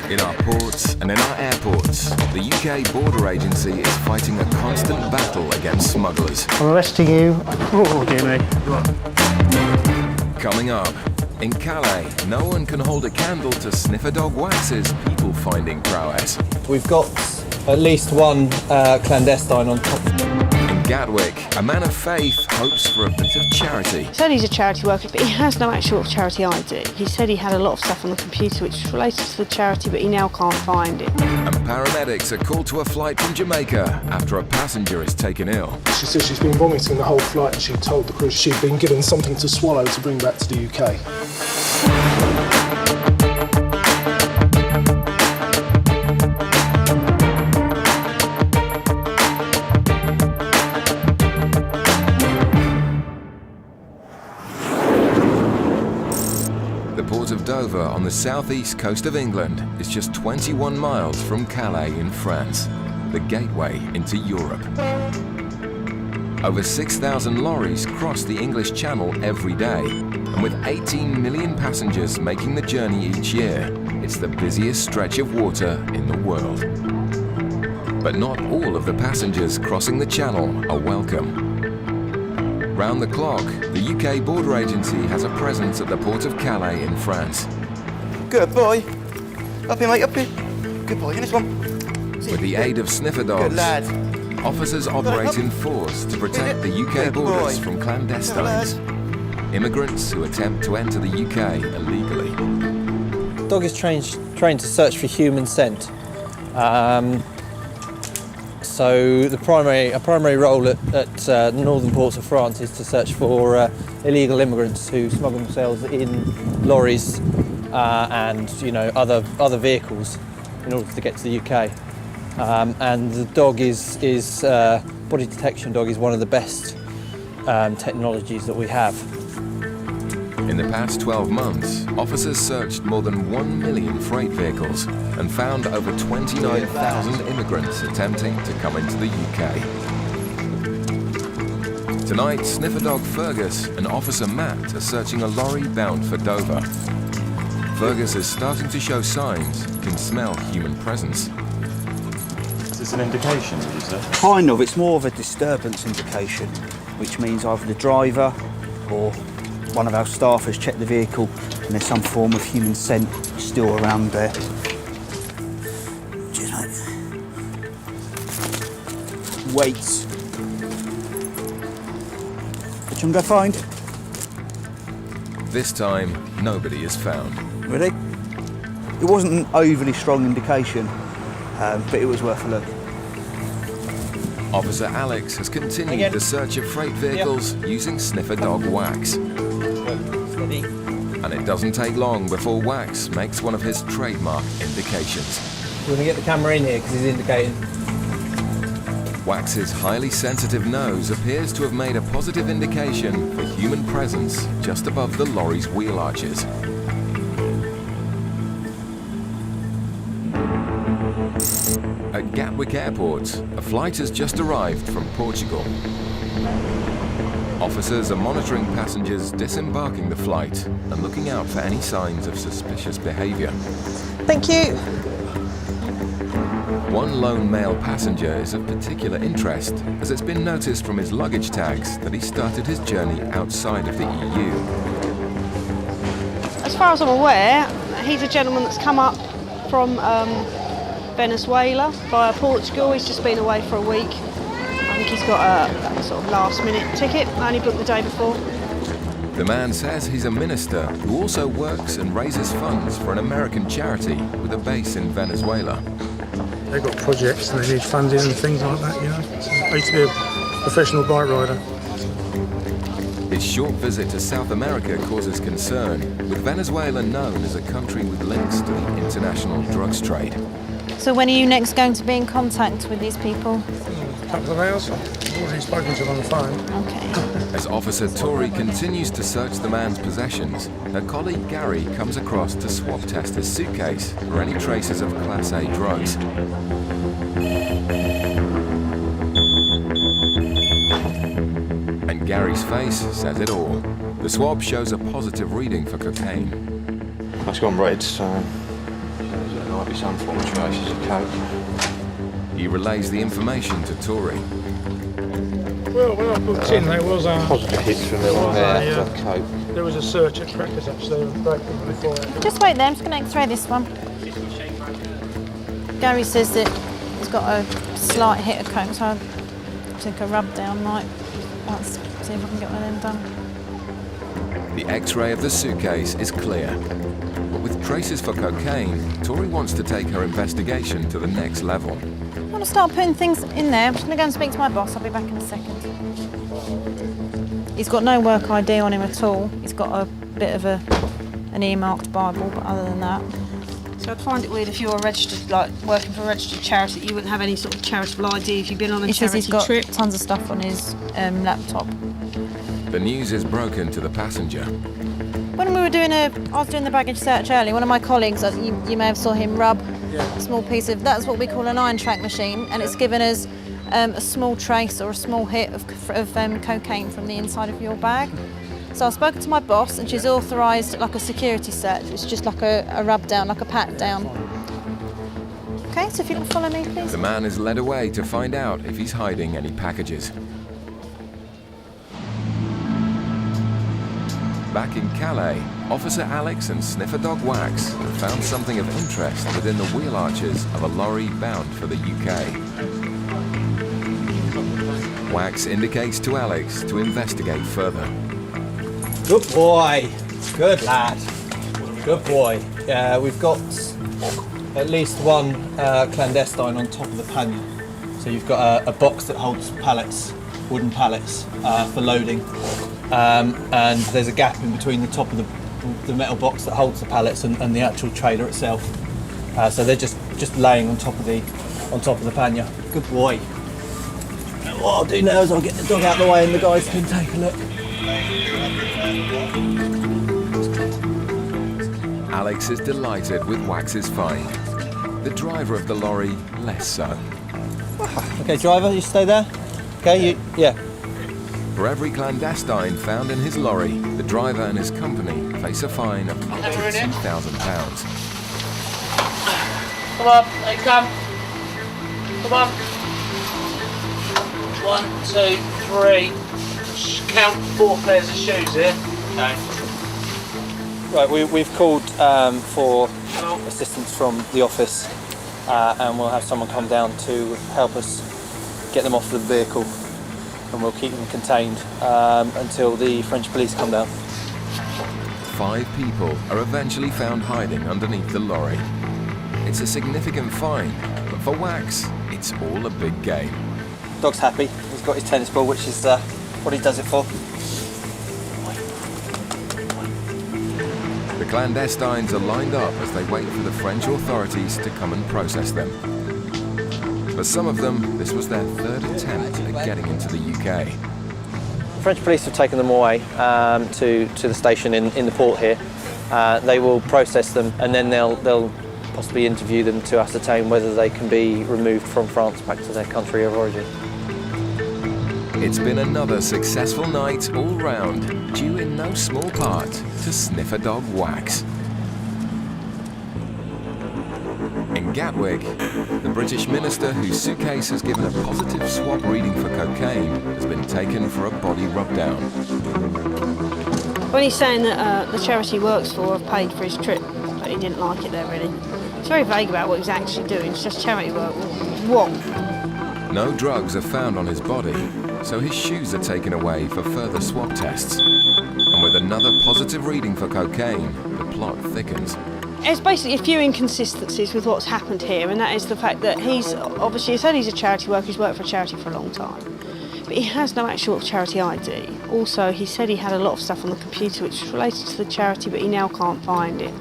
In our ports and in our airports, the UK Border Agency is fighting a constant battle against smugglers. I'm arresting you. Oh, dear me. Coming up, in Calais, no one can hold a candle to sniffer dog Wax's people-finding prowess. We've got at least one clandestine on top. In Gatwick, a man of faith hopes for a bit of charity. He said he's a charity worker, but he has no actual charity ID. He said he had a lot of stuff on the computer which was related to the charity, but he now can't find it. And paramedics are called to a flight from Jamaica after a passenger is taken ill. She said she's been vomiting the whole flight and she told the crew she'd been given something to swallow to bring back to the UK. The port of Dover on the southeast coast of England is just 21 miles from Calais in France, the gateway into Europe. Over 6,000 lorries cross the English Channel every day, and with 18 million passengers making the journey each year, it's the busiest stretch of water in the world. But not all of the passengers crossing the Channel are welcome. Round the clock, the UK Border Agency has a presence at the port of Calais in France. Good boy. Up here, mate, up here. Good boy, in this one. With the aid of sniffer dogs, Good lad. officers operate in force to protect the UK borders from clandestines, immigrants who attempt to enter the UK illegally. Dog is trained to search for human scent. So a primary role at the northern ports of France is to search for illegal immigrants who smuggle themselves in lorries and other vehicles in order to get to the UK. And the dog is body detection dog is one of the best technologies that we have. In the past 12 months, officers searched more than 1 million freight vehicles and found over 29,000 immigrants attempting to come into the UK. Tonight, sniffer dog Fergus and Officer Matt are searching a lorry bound for Dover. Fergus is starting to show signs he can smell human presence. Is this an indication, would you say? Kind of, it's more of a disturbance indication, which means either the driver or one of our staff has checked the vehicle and there's some form of human scent still around there. Cheers, mate. Weights. Which one go find? This time, nobody is found. Ready? It wasn't an overly strong indication, but it was worth a look. Officer Alex has continued the search of freight vehicles using sniffer dog Wax. Steady. And it doesn't take long before Wax makes one of his trademark indications. We're going to get the camera in here because he's indicating. Wax's highly sensitive nose appears to have made a positive indication for human presence just above the lorry's wheel arches. At Gatwick Airport, a flight has just arrived from Portugal. Officers are monitoring passengers disembarking the flight and looking out for any signs of suspicious behaviour. Thank you. One lone male passenger is of particular interest, as it's been noticed from his luggage tags that he started his journey outside of the EU. As far as I'm aware, he's a gentleman that's come up from Venezuela via Portugal. He's just been away for a week. I think he's got a sort of last-minute ticket, only booked the day before. The man says he's a minister who also works and raises funds for an American charity with a base in Venezuela. They've got projects and they need funding and things like that, you know. So I used to be a professional bike rider. His short visit to South America causes concern, with Venezuela known as a country with links to the international drugs trade. So when are you next going to be in contact with these people? A couple of hours. I've already spoken to them on the phone. Okay. As Officer Tori continues to search the man's possessions, her colleague Gary comes across to swab test his suitcase for any traces of Class A drugs. And Gary's face says it all. The swab shows a positive reading for cocaine. That's gone red, so There might be some form of traces of coke. He relays the information to Tory. Well, when I booked in, there was a Positive hits from there on there for coke. there was a search at Crackers actually on Breakfast before that. Just wait there, I'm just going to x-ray this one. Gary says that he's got a slight hit of coke, so I think a rub down might. Let's see if I can get one of them done. The X-ray of the suitcase is clear. But with traces for cocaine, Tori wants to take her investigation to the next level. I want to start putting things in there. I'm just going to go and speak to my boss. I'll be back in a second. He's got no work ID on him at all. He's got a bit of an earmarked Bible, but other than that. So I'd find it weird if you're registered, like working for a registered charity, you wouldn't have any sort of charitable ID if you've been on a He says charity he's got trip. tons of stuff on his laptop. The news is broken to the passenger. When we were I was doing the baggage search earlier, one of my colleagues, you may have saw him rub a small piece of, that's what we call an iron track machine, and it's given us a small trace or a small hit of cocaine from the inside of your bag. So I've spoken to my boss and she's authorised like a security search. It's just like a rub down, like a pat down. Okay, so if you can follow me, please. The man is led away to find out if he's hiding any packages. Back in Calais, Officer Alex and sniffer dog Wax have found something of interest within the wheel arches of a lorry bound for the UK. Wax indicates to Alex to investigate further. Good boy. Good lad. Good boy. We've got at least one clandestine on top of the pannier. So you've got a box that holds pallets, wooden pallets for loading. And there's a gap in between the top of the metal box that holds the pallets and the actual trailer itself. So they're just laying on top of the pannier. Good boy. And what I'll do now is I'll get the dog out of the way and the guys can take a look. Alex is delighted with Wax's find. The driver of the lorry, less so. Okay, driver, you stay there. Okay, yeah. For every clandestine found in his lorry, the driver and his company face a fine of up to £2,000. Come on, they come. Come on. 1, 2, 3. Count 4 pairs of shoes here. Okay. Right, we've called for assistance from the office and we'll have someone come down to help us get them off the vehicle, and we'll keep them contained until the French police come down. 5 people are eventually found hiding underneath the lorry. It's a significant find, but for Wax, it's all a big game. Dog's happy. He's got his tennis ball, which is what he does it for. The clandestines are lined up as they wait for the French authorities to come and process them. For some of them, this was their 3rd attempt at getting into the UK. The French police have taken them away to the station in the port here. They will process them and then they'll possibly interview them to ascertain whether they can be removed from France back to their country of origin. It's been another successful night all round, due in no small part to sniffer dog Wax. In Gatwick, the British minister whose suitcase has given a positive swab reading for cocaine has been taken for a body rub-down. When he's saying that the charity he works for have paid for his trip, but he didn't like it there really. It's very vague about what he's actually doing. It's just charity work. What? No drugs are found on his body, so his shoes are taken away for further swab tests. And with another positive reading for cocaine, the plot thickens. There's basically a few inconsistencies with what's happened here, and that is the fact that he's obviously, he said he's a charity worker, he's worked for a charity for a long time, but he has no actual charity ID. Also, he said he had a lot of stuff on the computer which was related to the charity, but he now can't find it.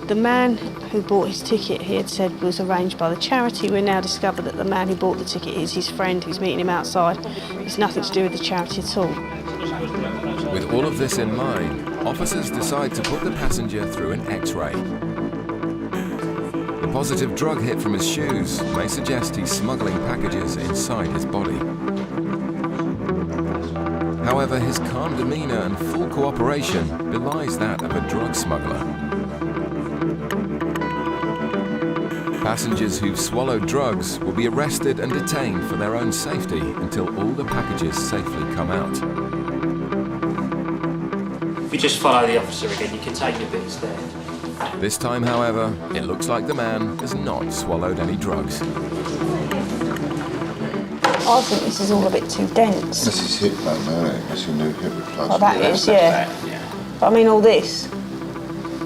The man who bought his ticket, he had said, was arranged by the charity. We now discovered that the man who bought the ticket is his friend who's meeting him outside. It's nothing to do with the charity at all. With all of this in mind, officers decide to put the passenger through an X-ray. The positive drug hit from his shoes may suggest he's smuggling packages inside his body. However, his calm demeanour and full cooperation belies that of a drug smuggler. Passengers who've swallowed drugs will be arrested and detained for their own safety until all the packages safely come out. If you just follow the officer again, you can take your bits there. This time, however, it looks like the man has not swallowed any drugs. I think this is all a bit too dense. This is hip bone, isn't it? That's your new hip replacement. Oh, that is, yeah. But I mean, all this.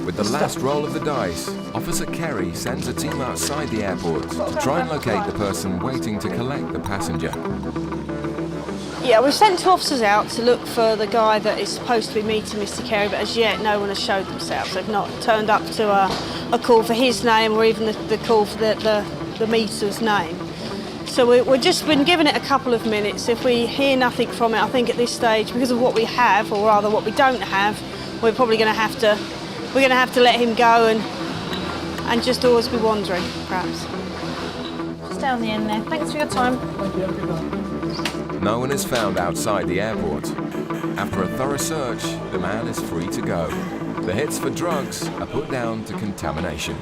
With the last roll of the dice, Officer Kerry sends a team outside the airport to try and locate the person waiting to collect the passenger. Yeah, we've sent 2 officers out to look for the guy that is supposed to be meeting Mr. Kerry, but as yet no one has showed themselves. They've not turned up to a call for his name or even the call for the meter's name. So we've just been given it a couple of minutes. If we hear nothing from it, I think at this stage, because of what we have, or rather what we don't have, we're probably going to have to let him go and just always be wandering, perhaps. Just down the end there. Thanks for your time. No one is found outside the airport. After a thorough search, the man is free to go. The hits for drugs are put down to contamination.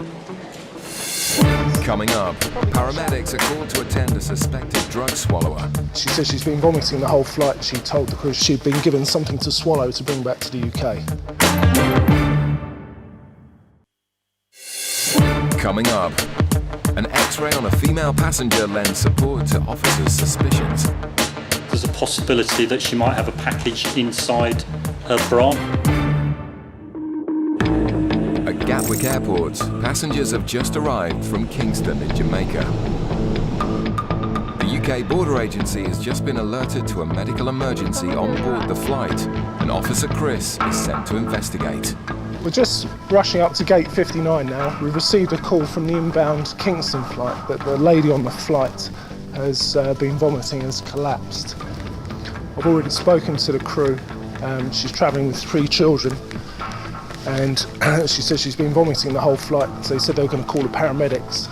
Coming up, paramedics are called to attend a suspected drug swallower. She says she's been vomiting the whole flight. She told the crew she'd been given something to swallow to bring back to the UK. Coming up, an X-ray on a female passenger lends support to officers' suspicions. There's a possibility that she might have a package inside her bra. At Gatwick Airport, passengers have just arrived from Kingston in Jamaica. The UK Border Agency has just been alerted to a medical emergency on board the flight, and Officer Chris is sent to investigate. We're just rushing up to gate 59 now. We've received a call from the inbound Kingston flight that the lady on the flight has been vomiting, has collapsed. I've already spoken to the crew. She's travelling with 3 children, and she said she's been vomiting the whole flight. So they said they were going to call the paramedics,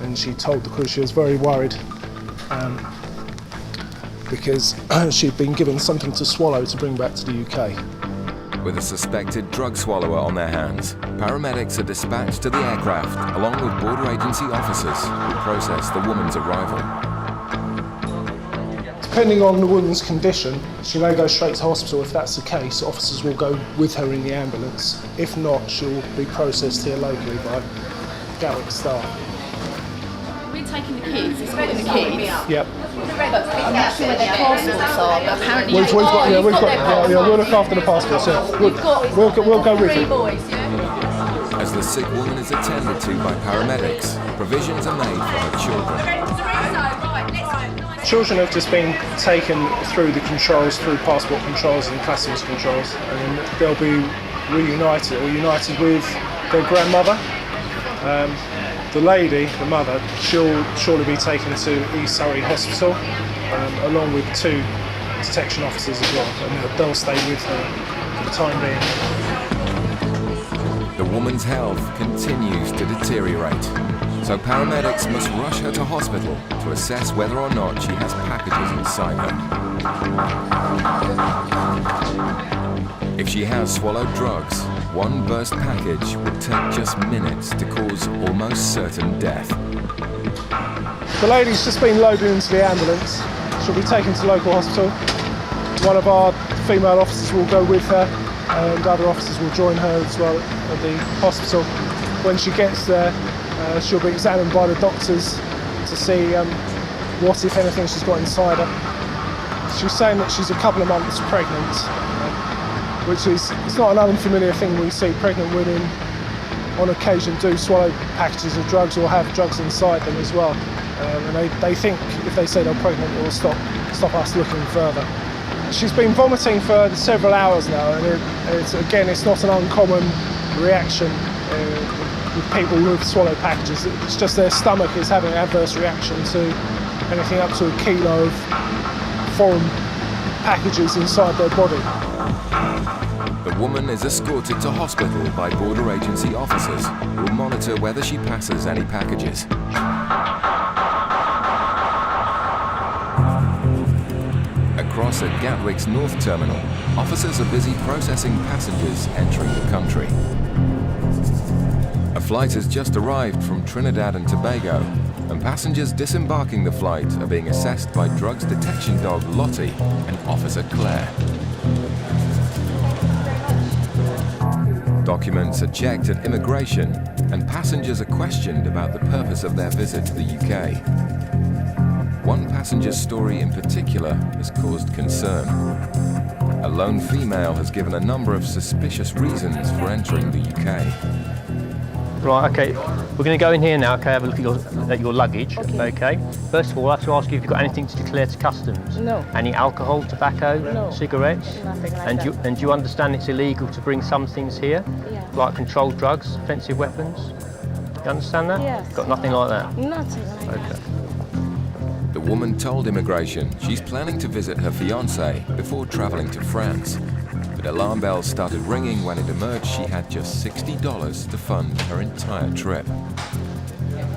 and she told the crew she was very worried because she'd been given something to swallow to bring back to the UK. With a suspected drug swallower on their hands, paramedics are dispatched to the aircraft along with border agency officers who process the woman's arrival. Depending on the woman's condition, she may go straight to hospital. If that's the case, officers will go with her in the ambulance. If not, she'll be processed here locally by Gatwick staff. We're taking the kids, escorting the kids. Yep. I'm not sure where their passports are, but apparently We'll look after the passports. Yeah. We'll go with you. boys, yeah? As the sick woman is attended to by paramedics, provisions are made for her children. Children have just been taken through the controls, through passport controls and customs controls, and they'll be reunited or united with their grandmother. The lady, the mother, she'll surely be taken to East Surrey Hospital, along with 2 detection officers as well, and they'll stay with her for the time being. The woman's health continues to deteriorate, so paramedics must rush her to hospital to assess whether or not she has packages inside her. If she has swallowed drugs, one burst package would take just minutes to cause almost certain death. The lady's just been loaded into the ambulance. She'll be taken to local hospital. One of our female officers will go with her, and other officers will join her as well at the hospital. When she gets there, she'll be examined by the doctors to see what, if anything, she's got inside her. She's saying that she's a couple of months pregnant, which is, it's not an unfamiliar thing. We see pregnant women on occasion do swallow packages of drugs or have drugs inside them as well. And they think if they say they're pregnant, it will stop us looking further. She's been vomiting for several hours now, and it's not an uncommon reaction with people who've swallowed packages. It's just their stomach is having an adverse reaction to anything up to a kilo of foreign packages inside their body. The woman is escorted to hospital by border agency officers who will monitor whether she passes any packages. Across at Gatwick's North Terminal, officers are busy processing passengers entering the country. A flight has just arrived from Trinidad and Tobago, and passengers disembarking the flight are being assessed by drugs detection dog Lottie and Officer Claire. Documents are checked at immigration, and passengers are questioned about the purpose of their visit to the UK. One passenger's story in particular has caused concern. A lone female has given a number of suspicious reasons for entering the UK. Right, okay, we're going to go in here now, okay, have a look at your luggage, okay. First of all, I have to ask you if you've got anything to declare to customs. No. Any alcohol, tobacco, No. cigarettes? Nothing like and that. do you understand it's illegal to bring some things here? Yeah. Like controlled drugs, offensive weapons? You understand that? Yes. Got nothing like that? Nothing like that. Okay. The woman told immigration she's planning to visit her fiancé before travelling to France. But alarm bells started ringing when it emerged she had just $60 to fund her entire trip.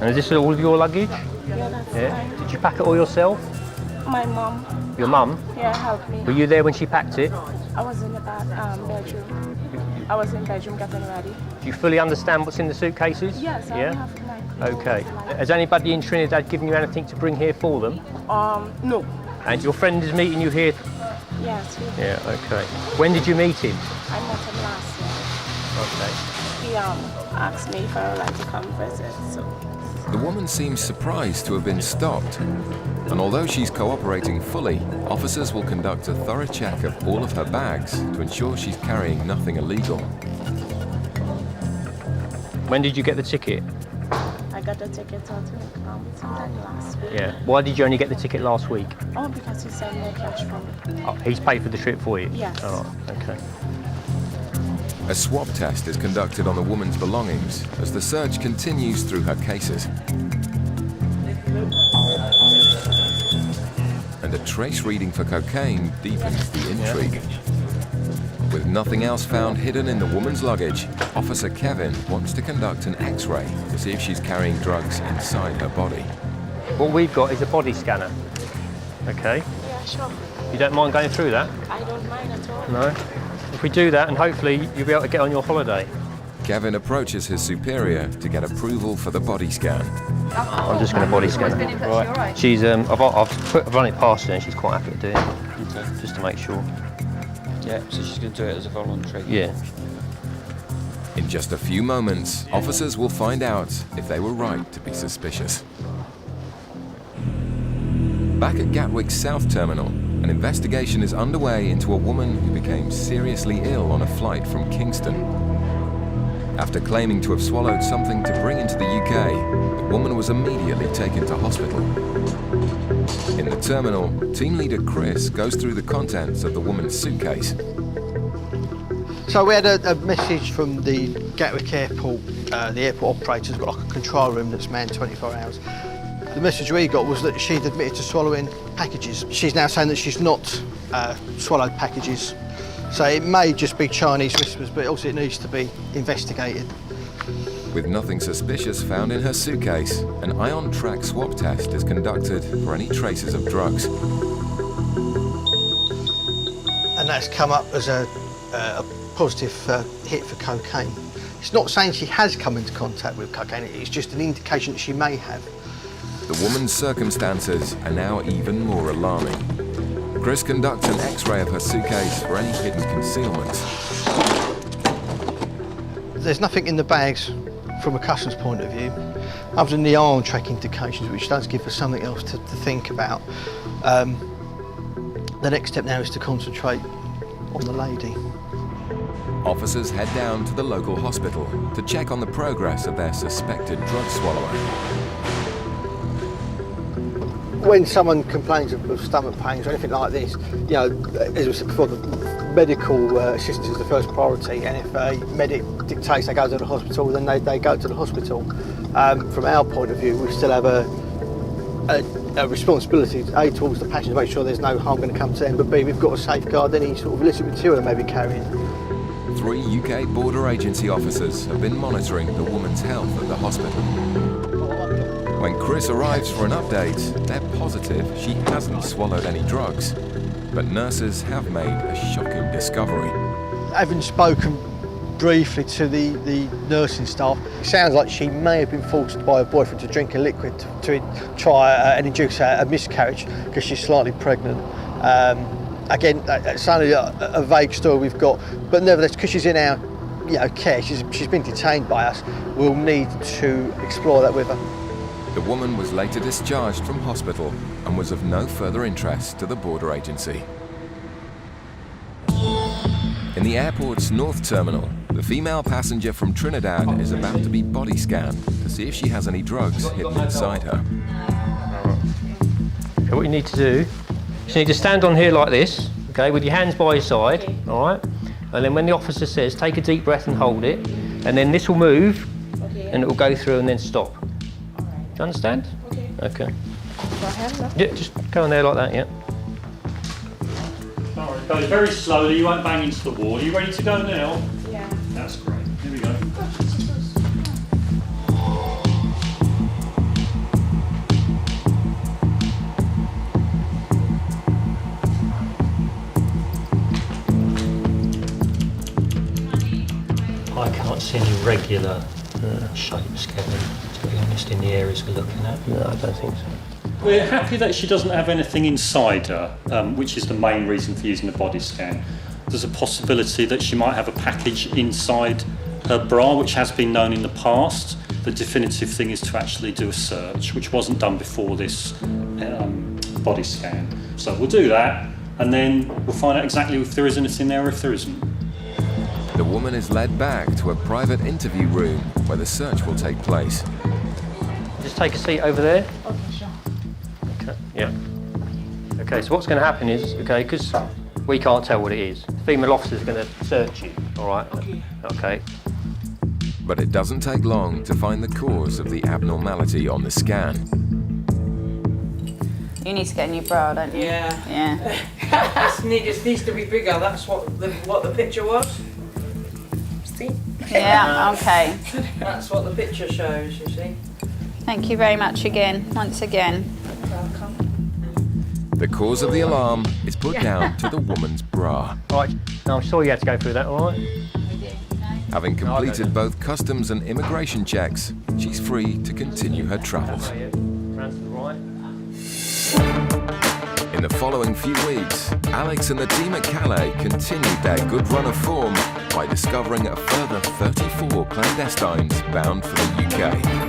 And is this all of your luggage? Yeah, that's Yeah. fine. Did you pack it all yourself? My mom, Your mum? yeah, helped me. Were you there when she packed it? I was in the bedroom. I was in bedroom getting ready. Do you fully understand what's in the suitcases? Yes, I Yeah? have my clothes. Okay. Has anybody in Trinidad given you anything to bring here for them? No. And your friend is meeting you here? Yes, Yeah, okay. When did you meet him? I met him last year. Okay. He asked me if I would like to come visit, so. The woman seems surprised to have been stopped. And although she's cooperating fully, officers will conduct a thorough check of all of her bags to ensure she's carrying nothing illegal. When did you get the ticket? I got the ticket sometime last week. Yeah. Why did you only get the ticket last week? Oh, because he sent me cash from me. Oh, he's paid for the trip for you? Yes. Oh, okay. A swab test is conducted on the woman's belongings as the search continues through her cases. And a trace reading for cocaine deepens the intrigue. With nothing else found hidden in the woman's luggage, Officer Kevin wants to conduct an X-ray to see if she's carrying drugs inside her body. What we've got is a body scanner. Okay. Yeah, sure. You don't mind going through that? I don't mind at all. No? If we do that, and hopefully you'll be able to get on your holiday. Kevin approaches his superior to get approval for the body scan. I'm just going to body scan her. Right. She's I've run it past her and she's quite happy to do it, just to make sure. Yeah, so she's going to do it as a voluntary. Yeah. In just a few moments, officers will find out if they were right to be suspicious. Back at Gatwick's South Terminal, an investigation is underway into a woman who became seriously ill on a flight from Kingston. After claiming to have swallowed something to bring into the UK, the woman was immediately taken to hospital. In the terminal, team leader Chris goes through the contents of the woman's suitcase. So we had a message from the Gatwick Airport, the airport operator's got like a control room that's manned 24 hours. The message we got was that she'd admitted to swallowing packages. She's now saying that she's not swallowed packages. So it may just be Chinese whispers, but also it needs to be investigated. With nothing suspicious found in her suitcase, an ion track swab test is conducted for any traces of drugs. And that's come up as a positive hit for cocaine. It's not saying she has come into contact with cocaine, it's just an indication that she may have. The woman's circumstances are now even more alarming. Chris conducts an X-ray of her suitcase for any hidden concealments. There's nothing in the bags from a customs point of view, other than the ion track indications, which does give us something else to think about. The next step now is to concentrate on the lady. Officers head down to the local hospital to check on the progress of their suspected drug swallower. When someone complains of stomach pains or anything like this, you know, as we said before, the medical assistance is the first priority, and if a medic dictates they go to the hospital, then they go to the hospital. From our point of view, we still have a responsibility, A, towards the patient to make sure there's no harm going to come to them, but B, we've got to safeguard any sort of illicit material they may be carrying. 3 UK border agency officers have been monitoring the woman's health at the hospital. When Chris arrives for an update, they're positive she hasn't swallowed any drugs. But nurses have made a shocking discovery. Having spoken briefly to the nursing staff. It sounds like she may have been forced by her boyfriend to drink a liquid to try and induce a miscarriage because she's slightly pregnant. Again, it's only a vague story we've got, but nevertheless, because she's in our care, she's been detained by us, we'll need to explore that with her. The woman was later discharged from hospital and was of no further interest to the border agency. In the airport's north terminal, the female passenger from Trinidad is about to be body scanned to see if she has any drugs hidden inside her. Okay, what you need to do, you need to stand on here like this, okay, with your hands by your side, all right? And then when the officer says, take a deep breath and hold it, and then this will move, and it will go through and then stop. Do you understand? Okay. Yeah, just go on there like that, yeah. Alright, go very slowly, you won't bang into the wall. Are you ready to go now? Yeah. That's great. Here we go. I can't see any regular shapes, Kevin, to be honest, in the areas we're looking at. No, I don't think so. We're happy that she doesn't have anything inside her, which is the main reason for using the body scan. There's a possibility that she might have a package inside her bra, which has been known in the past. The definitive thing is to actually do a search, which wasn't done before this body scan. So we'll do that, and then we'll find out exactly if there is anything there or if there isn't. The woman is led back to a private interview room where the search will take place. Just take a seat over there. Okay, sure. Okay, yeah. Okay, so what's going to happen is, okay, because we can't tell what it is, the female officer's going to search you, all right? Okay. But it doesn't take long to find the cause of the abnormality on the scan. You need to get a new bra, don't you? Yeah. Yeah. It needs to be bigger. That's what the picture was. See? Yeah, okay. That's what the picture shows, you see. Thank you very much again, once again. The cause of the alarm is put down to the woman's bra. Right, now I'm sorry you had to go through that, all right? Having completed both customs and immigration checks, she's free to continue her travels. In the following few weeks, Alex and the team at Calais continued their good run of form by discovering a further 34 clandestines bound for the UK.